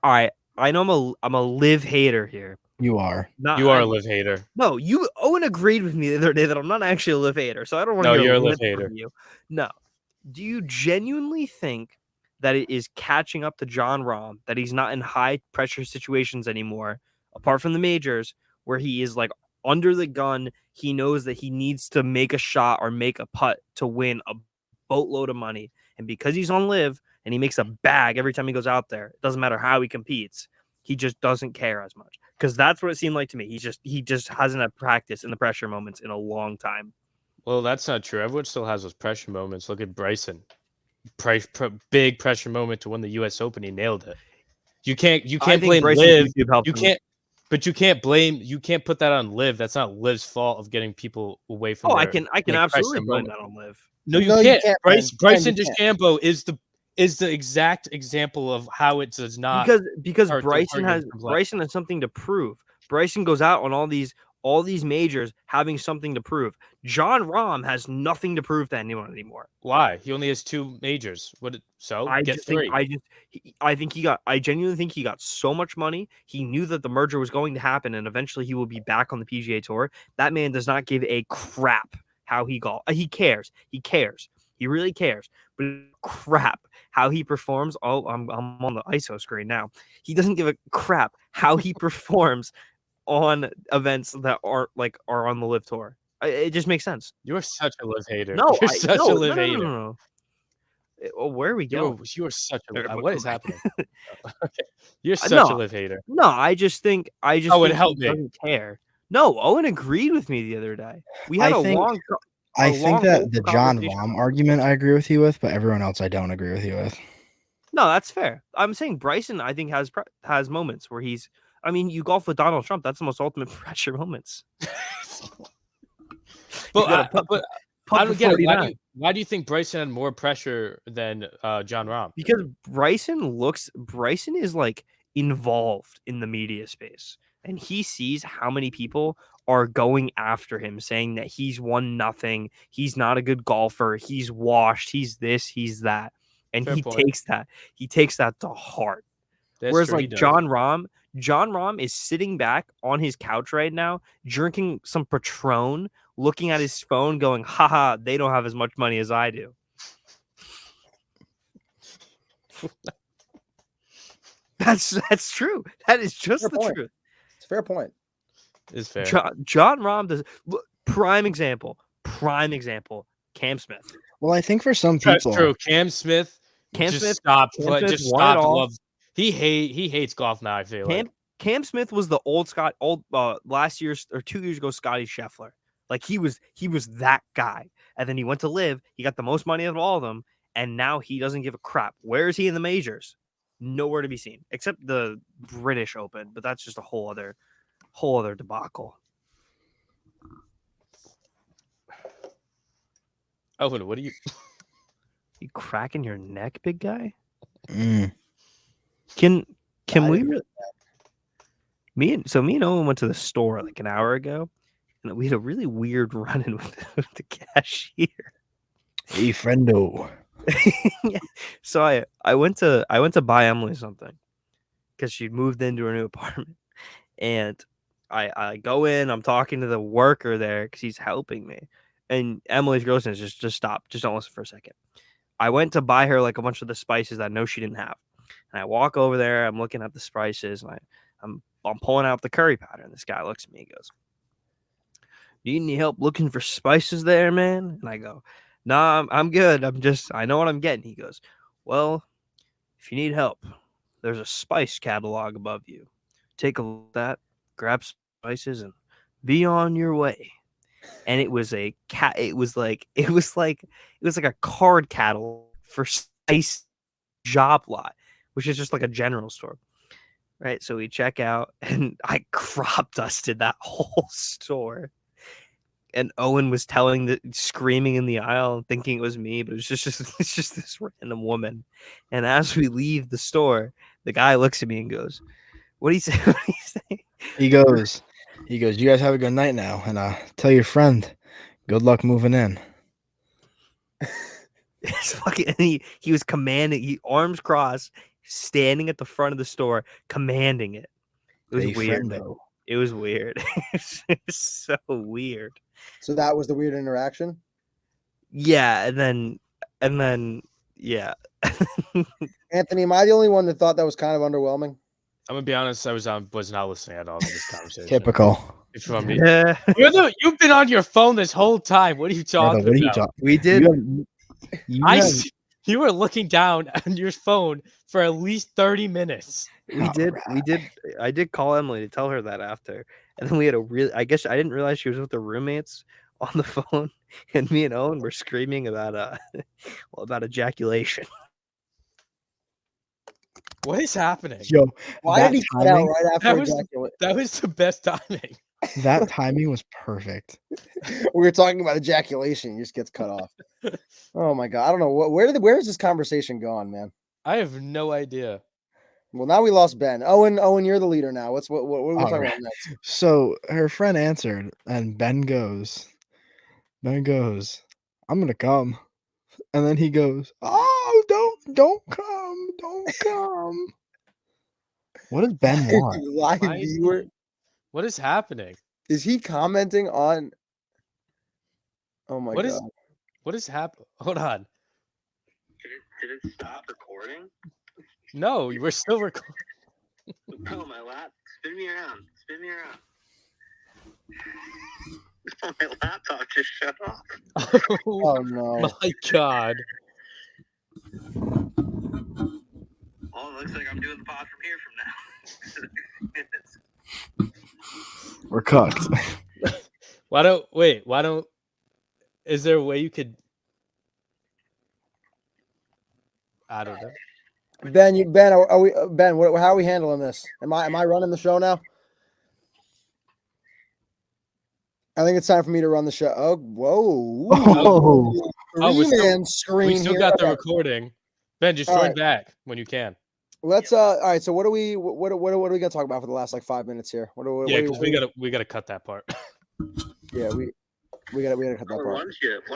All right, I know I'm a live hater here. You are. You are a live hater. No, Owen agreed with me the other day that I'm not actually a live hater, so I don't want to No, hear you're a live live hater. from you. No. Do you genuinely think that it is catching up to John Rahm that he's not in high pressure situations anymore, apart from the majors, where he is like under the gun? He knows that he needs to make a shot or make a putt to win a boatload of money, and because he's on live and he makes a bag every time he goes out there, it doesn't matter how he competes. He just doesn't care as much, because that's what it seemed like to me. He just hasn't had practice in the pressure moments in a long time. Well, that's not true. Everyone still has those pressure moments. Look at Bryson. Big pressure moment to win the U.S. Open. He nailed it. You can't blame Liv. You can't put that on Liv. That's not Liv's fault of getting people away from. I can absolutely blame that on Liv. No, you can't. Bryson DeChambeau is the exact example of how it does not, because Bryson has something to prove. Bryson goes out on all these majors having something to prove. John Rahm has nothing to prove to anyone anymore. Why? He only has 2 majors. Get 3. I genuinely think he got so much money. He knew that the merger was going to happen and eventually he will be back on the PGA Tour. That man does not give a crap how he golf. He cares. He really cares. But crap how he performs. Oh, I'm on the ISO screen now. He doesn't give a crap how he performs on events that are on the live tour. It just makes sense. You're such a live hater. No, you're such a live hater. No. Well, where are we going? You are such a. What is happening? Okay. You're such a live hater. No, I just think it helped me. Doesn't care. No, Owen agreed with me the other day. We had I think that the John Rahm argument I agree with you with, but everyone else I don't agree with you with. No, that's fair. I'm saying Bryson, I think, has moments where he's. I mean, you golf with Donald Trump. That's the most ultimate pressure moments. But I don't get it. Why do you think Bryson had more pressure than John Rahm? Because Bryson is like involved in the media space, and he sees how many people are going after him, saying that he's won nothing, he's not a good golfer, he's washed, he's this, he's that, and he takes that to heart. Whereas like John Rahm is sitting back on his couch right now, drinking some Patron, looking at his phone, going, haha, they don't have as much money as I do. That's true. That is just the truth. It's a fair point. It's fair. John Rahm does. Prime example. Cam Smith. Well, I think for some people, that's true. Cam Smith stopped. He hates golf now. I feel like. Cam Smith was the old last year's or 2 years ago Scotty Scheffler. Like he was that guy. And then he went to live. He got the most money of all of them, and now he doesn't give a crap. Where is he in the majors? Nowhere to be seen, except the British Open. But that's just a whole other debacle. Owen, what are you? You cracking your neck, big guy? Mm. Can I we? didn't- Me and Owen went to the store like an hour ago, and we had a really weird run-in with the cashier. Hey, friendo. Yeah. So I went to buy Emily something because she'd moved into her new apartment, and I go in. I'm talking to the worker there because he's helping me, and Emily's girl says, just stop, just don't listen for a second. I went to buy her like a bunch of the spices that I know she didn't have, and I walk over there. I'm looking at the spices, and I'm pulling out the curry powder, and this guy looks at me. He goes, "Do you need help looking for spices there, man?" And I go, "Nah, I'm good. I know what I'm getting." He goes, "Well, if you need help, there's a spice catalog above you. Take a look at that, grab some spices, and be on your way." And it was a cat. It was like a card catalog for spice job lot, which is just like a general store. Right, so we check out, and I crop dusted that whole store. And Owen was screaming in the aisle, thinking it was me, but it's just this random woman. And as we leave the store, the guy looks at me and goes, "What do you say?" What do you say? He goes, you guys have a good night now, and tell your friend, good luck moving in. It's fucking. And he was commanding. Arms crossed, standing at the front of the store, commanding it. It was Hey, weird. Man. friendo. It was weird. It was so weird. So that was the weird interaction. Yeah, and then yeah. Anthony, am I the only one that thought that was kind of underwhelming? I'm gonna be honest. I was not listening at all to this conversation. Typical. If you want me, Yeah. you've been on your phone this whole time. What are you talking Brother, what are you about? talking? We did. You were looking down on your phone for at least 30 minutes. We did. I did call Emily to tell her that after, and then we had I guess I didn't realize she was with her roommates on the phone, and me and Owen were screaming about about ejaculation. What is happening? Yo, Why that did he cut out timing, right after That was- ejaculate? That was the best timing. that timing was perfect. We were talking about ejaculation. He just gets cut off. Oh my god! I don't know where is this conversation gone, man? I have no idea. Well, now we lost Ben. Owen, you're the leader now. What are we talking Alright. about next? So her friend answered, and Ben goes, I'm gonna come. And then he goes, "Oh, don't come. What does Ben want? Live Why is viewer. What is happening? Is he commenting on? Oh my What god! is- What is happening? Hold on. Did it stop recording? No, you were still recording. Oh, my lap. Spin me around. My laptop just shut off. Oh no! My God. Well, it looks like I'm doing the pod from here from now. We're cooked." Why don't is there a way you could I don't know. Ben, are we Ben? How are we handling this? Am I running the show now? I think it's time for me to run the show. Oh, whoa! Oh, we're still- Three-man screen We still here. got the Okay, recording. Ben, just All join right. back when you can. let's all right. So what are we gonna talk about for the last like 5 minutes here? Yeah, because we gotta cut that part. Yeah, we gotta cut that Why part.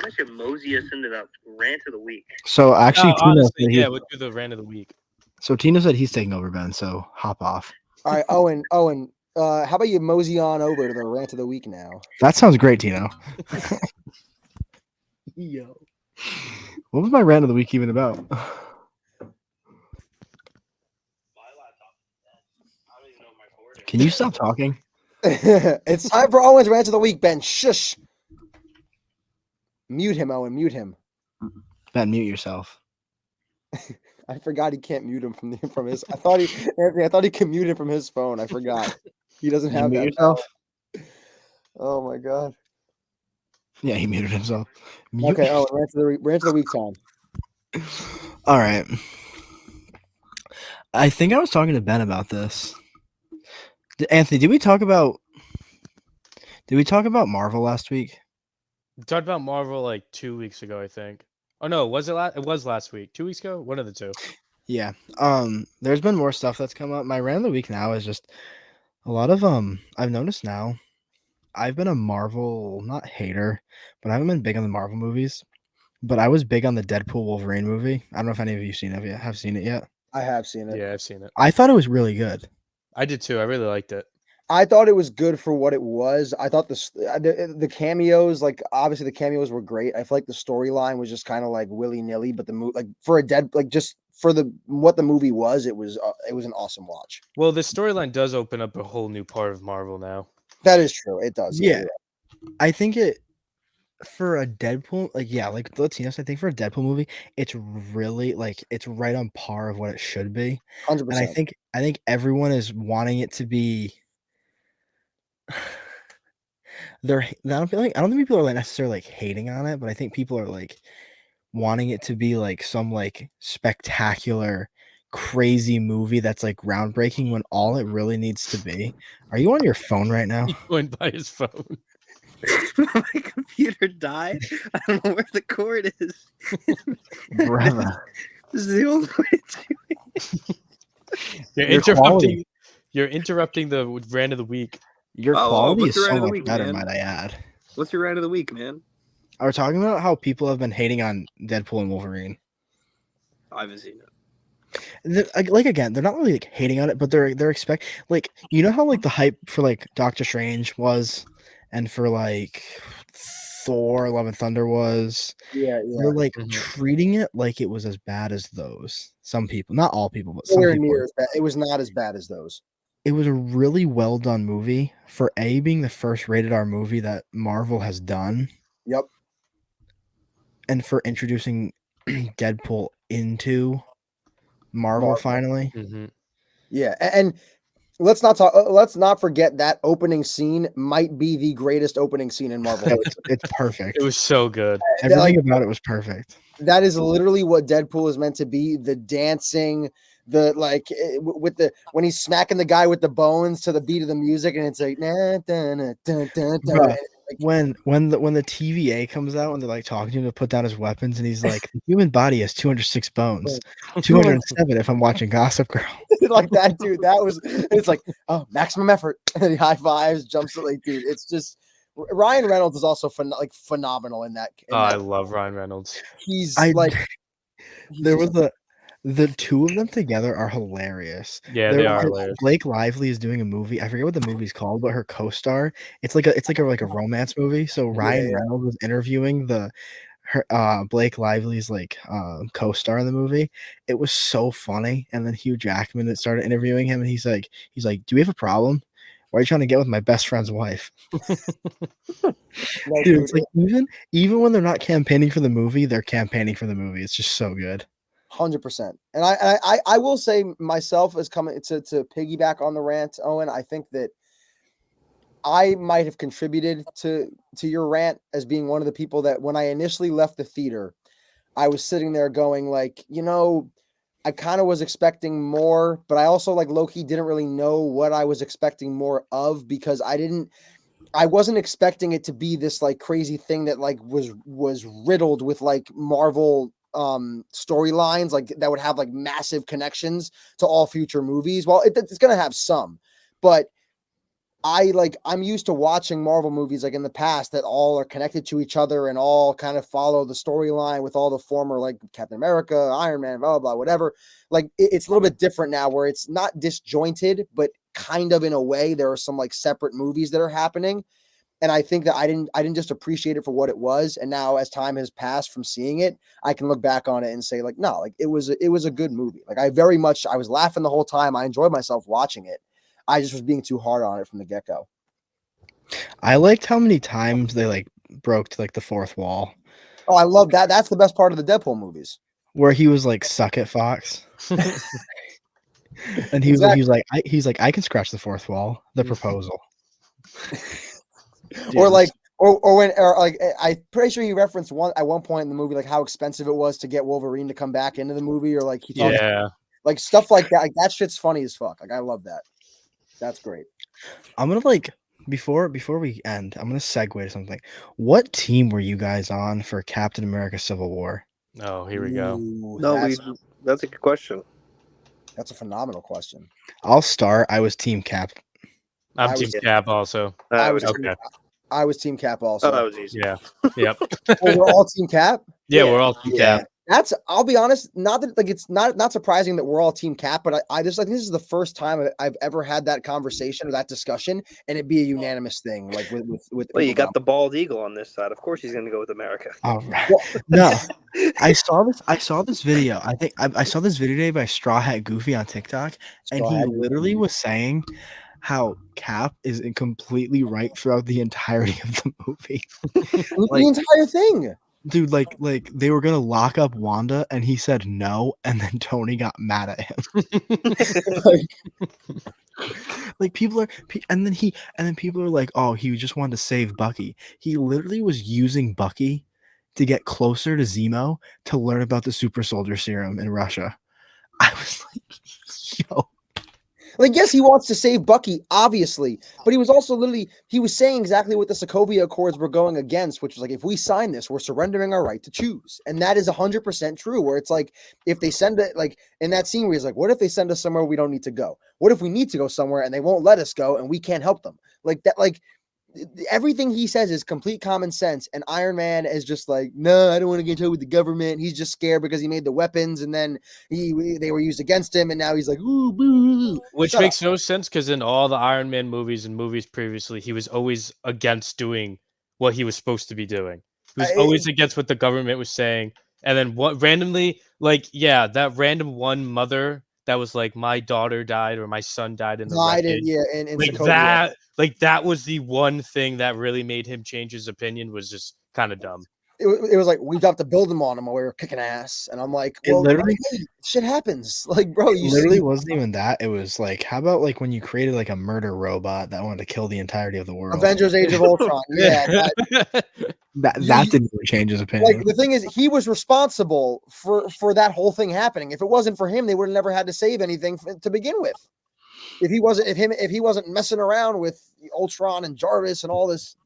don't you mosey us into that rant of the week? so actually, No, Tino honestly, said yeah, we'll do the rant of the week. so Tino said he's taking over, Ben. So hop off. All right, Owen. How about you mosey on over to the rant of the week now? That sounds great, Tino. Yo. What was my rant of the week even about? My laptop. I don't even know my cord. Can you stop talking? It's time for Owen's rant of the week. Ben, shush. Mute him, Owen. Mute him. Ben, mute yourself. I forgot he can't mute him from his. I thought he could mute him from his phone. I forgot. He doesn't Did you have mute that. yourself? Oh my god. Yeah, he muted himself. Mute- Okay. Oh, we're into the week time. All right. I think I was talking to Ben about this. Anthony, did we talk about Marvel last week? We talked about Marvel like 2 weeks ago, I think. Oh no, was it last? It was last week. 2 weeks ago. One of the two. Yeah. There's been more stuff that's come up. My rant of the week now is just a lot of I've noticed now. I've been a Marvel not hater, but I haven't been big on the Marvel movies. But I was big on the Deadpool Wolverine movie. I don't know if any of you have seen it yet. I have seen it. Yeah, I've seen it. I thought it was really good. I did too. I really liked it. I thought it was good for what it was. I thought the cameos, like obviously the cameos were great. I feel like the storyline was just kind of like willy nilly, but the movie, like for just for what the movie was, it was an awesome watch. Well, the storyline does open up a whole new part of Marvel now. That is true. It does. Yeah. you're I think it for a Deadpool, like Latinos, I think for a Deadpool movie, it's really it's right on par of what it should be. right. And I 100%. think everyone is wanting it to be. I don't think people are like necessarily like hating on it, but I think people are like wanting it to be like some like spectacular, crazy movie that's like groundbreaking when all it really needs to be. Are you on your phone right now? He went by his phone. My computer died. I don't know where the cord is. Brother. This is the only way to do it. You're Your interrupting. quality. You're interrupting the rant of the week. Your Oh, quality what's is your so rant of the much week, better, man? might I add. What's your rant of the week, man? We're talking about how people have been hating on Deadpool and Wolverine. I haven't seen it. Like again, they're not really like hating on it, but they're expect like how like the hype for like Doctor Strange was, and for like Thor: Love and Thunder was. Yeah. They're like Mhm. treating it like it was as bad as those. Some people, not all people, but some Nowhere people. near as bad. It was not as bad as those. It was a really well done movie for being the first rated R movie that Marvel has done, Yep. and for introducing Deadpool into Marvel finally. Mhm. Yeah. And let's not forget that opening scene might be the greatest opening scene in Marvel. No, it's perfect. It was so good. Everything about it was perfect. That is literally what Deadpool is meant to be. The dancing, when he's smacking the guy with the bones to the beat of the music, and it's like nah, dun, dun, dun, dun, dun, Bruh, and, like, when the TVA comes out and they're like talking to him to put down his weapons, and he's like, the human body has 206 bones, 207 if I'm watching Gossip Girl. like that, dude. It's like, oh, maximum effort. And he high fives, jumps like, dude. It's just Ryan Reynolds is also phenomenal in that. I love Ryan Reynolds. He's I- like, There was the two of them together are hilarious. Yeah, they are hilarious. Blake Lively is doing a movie. I forget what the movie's called, but her co-star. It's like a romance movie. So Ryan Reynolds was interviewing Blake Lively's co-star in the movie. It was so funny. And then Hugh Jackman started interviewing him, and he's like, do we have a problem? Why are you trying to get with my best friend's wife? Dude, it's like even when they're not campaigning for the movie, they're campaigning for the movie. It's just so good. 100%. And I will say myself as coming to piggyback on the rant, Owen. I think that I might have contributed to your rant as being one of the people that when I initially left the theater, I was sitting there going like, I kind of was expecting more, but I also like low-key didn't really know what I was expecting more of, because I wasn't expecting it to be this like crazy thing that like was riddled with like Marvel storylines like that would have like massive connections to all future movies. Well, it's gonna have some, but I'm used to watching Marvel movies like in the past that all are connected to each other and all kind of follow the storyline with all the former like Captain America, Iron Man, blah, blah, blah, whatever. Like it's a little bit different now where it's not disjointed, but kind of in a way there are some like separate movies that are happening. And I think that I didn't just appreciate it for what it was. And now as time has passed from seeing it, I can look back on it and say like, no, like it was a good movie. Like I was laughing the whole time. I enjoyed myself watching it. I just was being too hard on it from the get-go. I liked how many times they like broke to like the fourth wall. Oh, I love that. That's the best part of the Deadpool movies. where he was like, "Suck it, Fox," and he was like, I can scratch the fourth wall. The proposal. Or Dude, like, or like, I'm pretty sure he referenced at one point in the movie, like how expensive it was to get Wolverine to come back into the movie, or like he talked Yeah. like stuff like that. Like that shit's funny as fuck. Like I love that. That's great. I'm gonna like before we end, I'm gonna segue to something. What team were you guys on for Captain America: Civil War? Oh, here we go. Ooh, no, that's a good question. that's a phenomenal question. I'll start. I was Team Cap. I'm I Team was- Cap also. I was okay. I was Team Cap also. Oh, that was easy. Yeah. Yep. Oh, we're all Team Cap. Yeah, we're all Team Yeah. Cap. I'll be honest, not that like it's not surprising that we're all Team Cap, but I just like this is the first time I've ever had that conversation or that discussion, and it be a unanimous thing. Like with Well, you people got the bald eagle on this side. Of course, he's going to go with America. All right. Well- No, I saw this video. I think I saw this video today by Straw Hat Goofy on TikTok, and Straw he Hat Goofy. literally was saying how Cap is completely right throughout the entirety of the movie. the like- entire thing. Dude, like they were gonna lock up Wanda, and he said no, and then Tony got mad at him. Like people are, and then people are like, oh, he just wanted to save Bucky. He literally was using Bucky to get closer to Zemo to learn about the super soldier serum in Russia. I was like, yo, Like, yes, he wants to save Bucky, obviously, but he was also he was saying exactly what the Sokovia Accords were going against, which was like, if we sign this, we're surrendering our right to choose. And that is 100% true, where it's like, if they send it, like in that scene where he's like, what if they send us somewhere we don't need to go? What if we need to go somewhere and they won't let us go and we can't help them? Like that, like everything he says is complete common sense. And Iron Man is just like, no, I don't want to get in trouble with the government. He's just scared because he made the weapons and then they were used against him. And now he's like, ooh, boo. Which Shut makes no sense because in all the Iron Man movies and movies previously, he was always against doing what he was supposed to be doing. He was always against what the government was saying. And then what randomly, like, yeah, that random one mother that was like, my daughter died or my son died in the wreckage. In Like Sokovia. that was the one thing that really made him change his opinion, was just kind of dumb. It was like we dropped to build them on him while we were kicking ass, and I'm like, It well, literally- hey, shit happens. Like, bro, it you literally see, wasn't even that. It was like, how about like when you created like a murder robot that wanted to kill the entirety of the world? Avengers: Age of Ultron. Yeah, That You- didn't even change his opinion. like the thing is, he was responsible for that whole thing happening. If it wasn't for him, they would have never had to save anything to begin with. If he wasn't messing around with Ultron and Jarvis and all this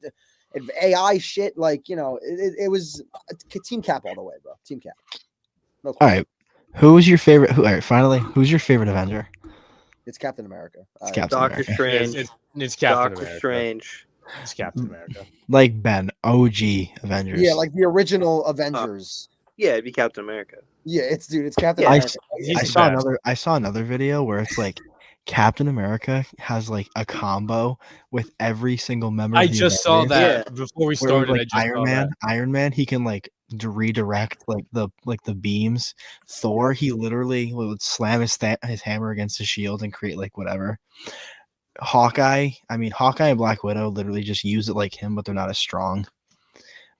AI shit, like it was Team Cap all the way, bro. Team Cap. No All question. right, who's your favorite? All right, finally, who's your favorite Avenger? It's Captain America. It's Captain Doctor America. Strange. It's Captain Doctor America. Strange. It's Captain America. Like Ben, OG Avengers. Yeah, like the original Avengers. Yeah, it'd be Captain America. Yeah, it's Captain Yeah, America. he's I the saw best. I saw another video where it's like Captain America has like a combo with every single member. I of the just saw Avengers. that before we Where it was, started. like I just saw that. Iron Man, he can like redirect like the beams. Thor, he literally would slam his hammer against his shield and create like whatever. Hawkeye and Black Widow literally just use it like him, but they're not as strong.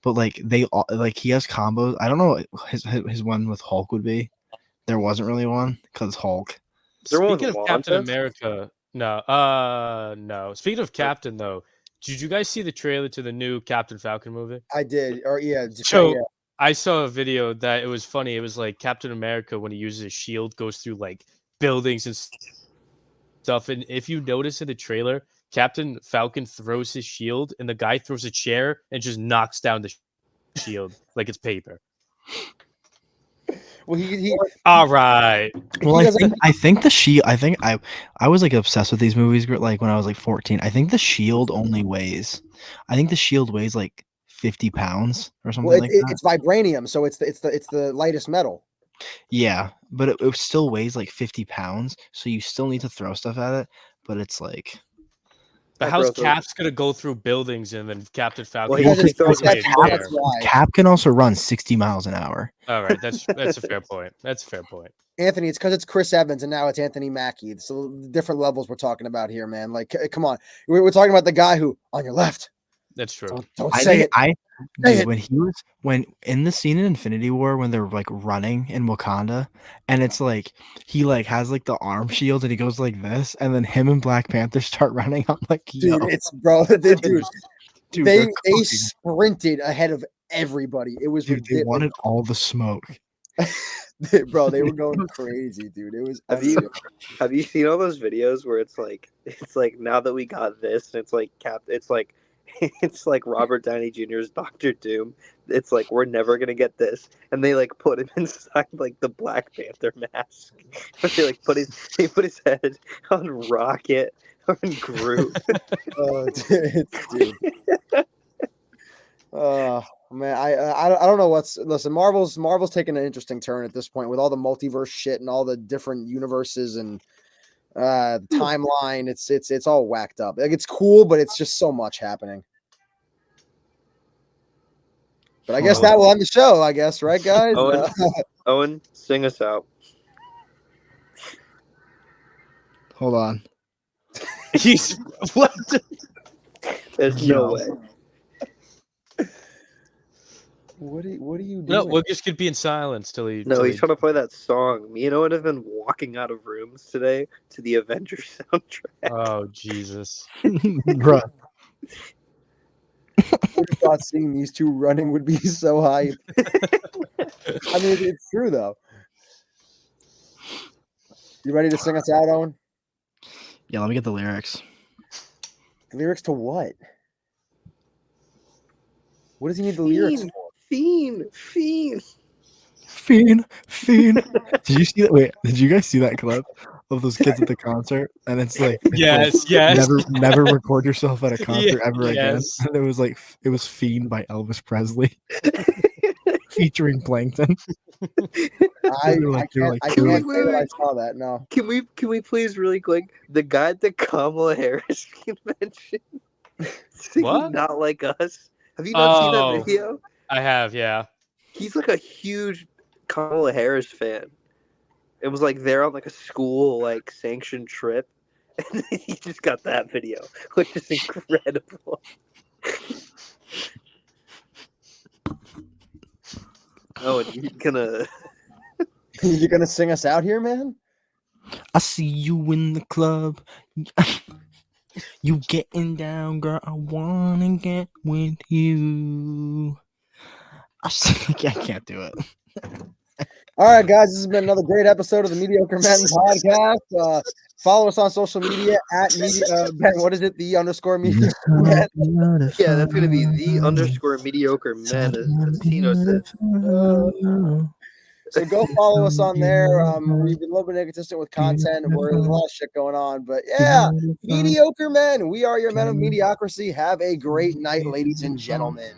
But like they all like he has combos. I don't know what his one with Hulk would be. There wasn't really one because Hulk. there one with Speaking of Captain Wanda? America, no. Speaking of Captain, though, did you guys see the trailer to the new Captain Falcon movie? I did. Or yeah. So yeah. I saw a video that it was funny. It was like Captain America, when he uses his shield, goes through like buildings and stuff. And if you notice in the trailer, Captain Falcon throws his shield, and the guy throws a chair and just knocks down the shield like it's paper. Well, he All right. Well, He doesn't- I think the shield. I think I was like obsessed with these movies like when I was like 14. I think the shield only weighs. I think the shield weighs like 50 pounds or something well, like that. it's vibranium, so it's the lightest metal. Yeah, but it still weighs like 50 pounds, so you still need to throw stuff at it. But it's like But That how's growth rate- Cap's gonna go through buildings and then Captain Falcon? Well, he Because just it's- throws that's, it away that's a chair? why. Cap can also run 60 miles an hour. All right, that's a fair point. That's a fair point. Anthony, it's because it's Chris Evans and now it's Anthony Mackie. So different levels we're talking about here, man. Like, come on, we're talking about the guy who on your left, That's true. Don't I say think it. I Say dude, it. when in the scene in Infinity War when they're like running in Wakanda and it's like he like has like the arm shield and he goes like this and then him and Black Panther start running. I'm like, yo, Dude, it's bro, dude. dude, They they're they cooking. sprinted ahead of everybody. It was Dude, they ridiculous. wanted all the smoke. Bro, they were going crazy, dude. It was Have unreal. you seen all those videos where it's like now that we got this, and it's like it's like Robert Downey Jr.'s Doctor Doom. It's like we're never gonna get this, and they like put him inside like the Black Panther mask. They put his head on Rocket or in Groot. Oh, dude. Man, I don't know listen. Marvel's taking an interesting turn at this point with all the multiverse shit and all the different universes and the timeline. It's all whacked up. Like it's cool, but it's just so much happening. But I guess that will end the show. I guess, right, guys? Owen, sing us out. Hold on. He's what? There's no way. What are you doing? No, we're just gonna be in silence till he. No, till he's he- trying to play that song. Me and Owen have been walking out of rooms today to the Avengers soundtrack. Oh Jesus! Bruh. I would have thought seeing these two running would be so hype. I mean, it's true though. You ready to sing us out, Owen? Yeah, let me get the lyrics. Lyrics to what? What does he need the lyrics for? Fiend. Fiend. Did you see that? Wait, did you guys see that clip of those kids at the concert? And it's like, Yes. never record yourself at a concert ever again. Yes. And it was Fiend by Elvis Presley, featuring Plankton. I They were like- they were can't, like- I they were can't like- say that I saw that. No. Can we please really quick the guy at the Kamala Harris convention singing What? Not Like Us? Have you not seen Oh. that video? I have. Yeah. He's like a huge Kamala Harris fan. It was like they're on like a school like sanctioned trip, and he just got that video, which is incredible. Oh, and you're gonna You're gonna sing us out here, man? I see you in the club. You getting down, girl. I wanna get with you. I can't do it. All right, guys, this has been another great episode of the Mediocre Men podcast. Follow us on social media at Ben. What is it? The _ Mediocre Men. yeah, that's gonna be the _ Mediocre Men, as Tino said. So go follow us on there. We've been a little bit inconsistent with content. There's a lot of shit going on, but yeah, Mediocre Men. We are your men of mediocrity. Have a great night, ladies and gentlemen.